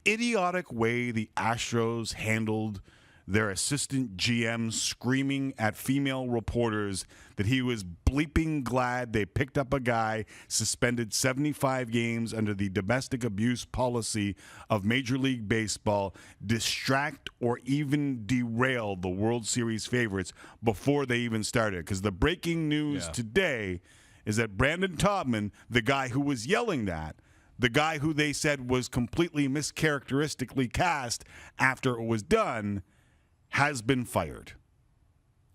idiotic way the Astros handled their assistant GM screaming at female reporters that he was bleeping glad they picked up a guy suspended 75 games under the domestic abuse policy of Major League Baseball, distract or even derail the World Series favorites before they even started. Because the breaking news today is that Brandon Taubman, the guy who was yelling that, the guy who they said was completely mischaracteristically cast after it was done, has been fired.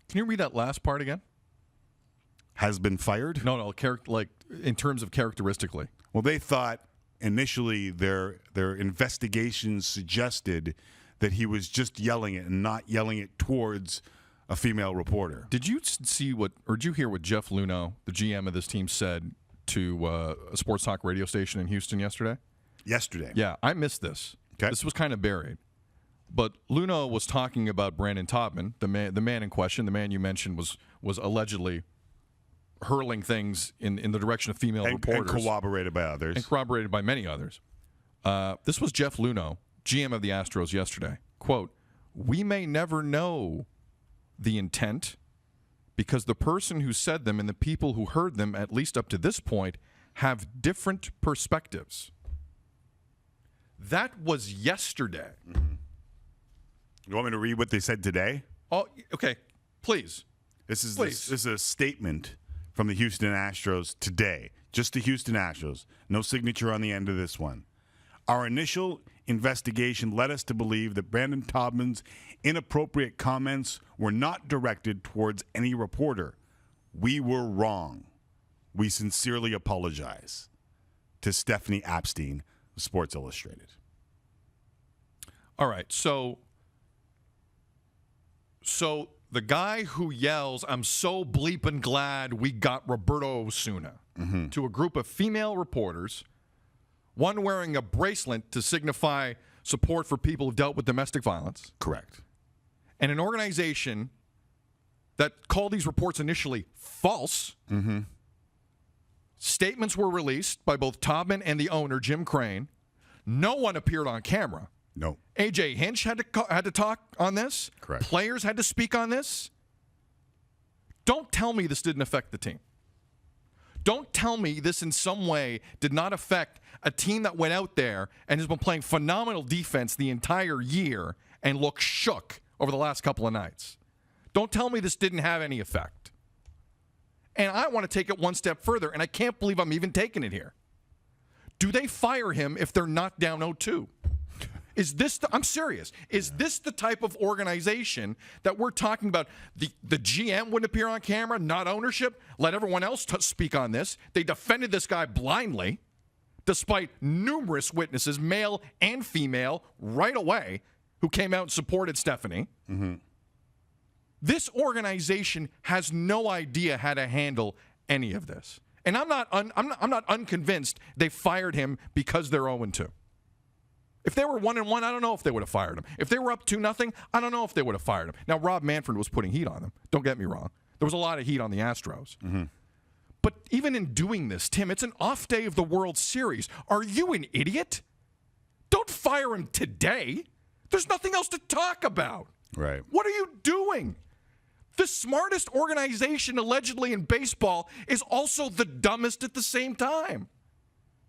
Can you read that last part again? Has been fired? No, like in terms of characteristically. Well, they thought initially their investigations suggested that he was just yelling it and not yelling it towards a female reporter. Did you see did you hear what Jeff Luhnow, the GM of this team, said to a sports talk radio station in Houston yesterday? Yesterday. Yeah, I missed this. Okay. This was kind of buried. But Luhnow was talking about Brandon Taubman, the man in question, the man you mentioned was allegedly hurling things in the direction of female reporters. And corroborated by others. And corroborated by many others. This was Jeff Luhnow, GM of the Astros yesterday. Quote, "We may never know the intent because the person who said them and the people who heard them, at least up to this point, have different perspectives." That was yesterday. Mm-hmm. You want me to read what they said today? Oh, okay. Please. This is a statement from the Houston Astros today. Just the Houston Astros. No signature on the end of this one. Our initial investigation led us to believe that Brandon Taubman's inappropriate comments were not directed towards any reporter. We were wrong. We sincerely apologize. To Stephanie Apstein of Sports Illustrated. All right, so the guy who yells, "I'm so bleeping glad we got Roberto Osuna," to a group of female reporters, one wearing a bracelet to signify support for people who dealt with domestic violence. Correct. And an organization that called these reports initially false. Statements were released by both Taubman and the owner, Jim Crane. No one appeared on camera. No. A.J. Hinch had to talk on this. Correct. Players had to speak on this. Don't tell me this didn't affect the team. Don't tell me this in some way did not affect a team that went out there and has been playing phenomenal defense the entire year and looked shook over the last couple of nights. Don't tell me this didn't have any effect. And I want to take it one step further, and I can't believe I'm even taking it here. Do they fire him if they're not down 0-2? I'm serious. Is this the type of organization that we're talking about? The GM wouldn't appear on camera, not ownership. Let everyone else speak on this. They defended this guy blindly, despite numerous witnesses, male and female, right away, who came out and supported Stephanie. This organization has no idea how to handle any of this, and I'm not unconvinced they fired him because they're 0-2. If they were 1-1, I don't know if they would have fired him. If they were up 2-0, I don't know if they would have fired him. Now, Rob Manfred was putting heat on them. Don't get me wrong. There was a lot of heat on the Astros. But even in doing this, Tim, it's an off day of the World Series. Are you an idiot? Don't fire him today. There's nothing else to talk about. Right. What are you doing? The smartest organization allegedly in baseball is also the dumbest at the same time.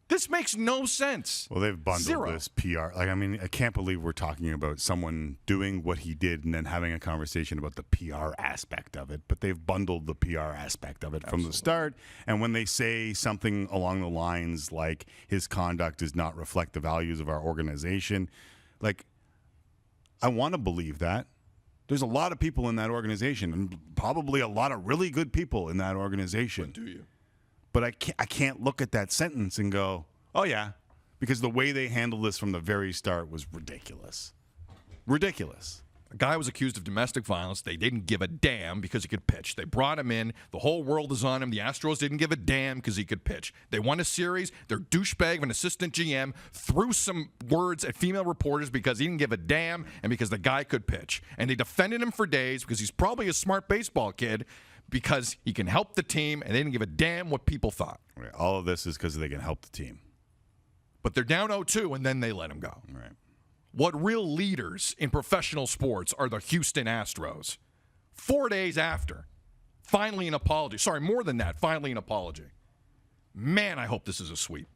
This makes no sense. Well, they've bundled this PR. I can't believe we're talking about someone doing what he did and then having a conversation about the PR aspect of it. But they've bundled the PR aspect of it from the start. And when they say something along the lines like his conduct does not reflect the values of our organization, I want to believe that. There's a lot of people in that organization and probably a lot of really good people in that organization. But do you? But I can't look at that sentence and go, oh, yeah, because the way they handled this from the very start was ridiculous. Ridiculous. A guy was accused of domestic violence. They didn't give a damn because he could pitch. They brought him in. The whole world is on him. The Astros didn't give a damn because he could pitch. They won a series. Their douchebag of an assistant GM threw some words at female reporters because he didn't give a damn and because the guy could pitch. And they defended him for days because he's probably a smart baseball kid, because he can help the team, and they didn't give a damn what people thought. Right. All of this is because they can help the team. But they're down 0-2, and then they let him go. Right. what real leaders in professional sports are the Houston Astros. 4 days after, finally an apology. Sorry, more than that, finally an apology. Man, I hope this is a sweep.